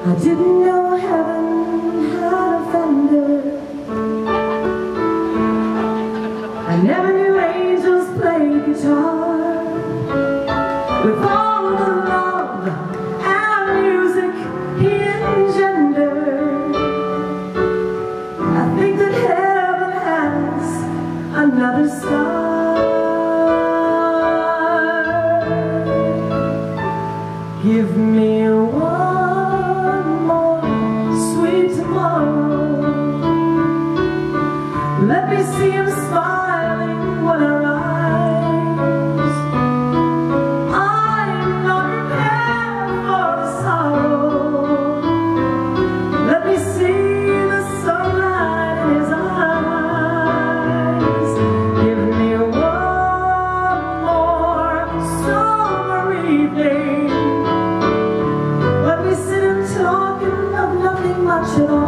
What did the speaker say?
I didn't know heaven had a fender. I never knew angels played guitar. With all the love and music he engendered, I think that heaven has another star. Give me one more sweet tomorrow. Let me see him smiling when I rise. I'm not prepared for the sorrow. Let me see the sunlight in his eyes. Give me one more summer evening. Talking of nothing much at all.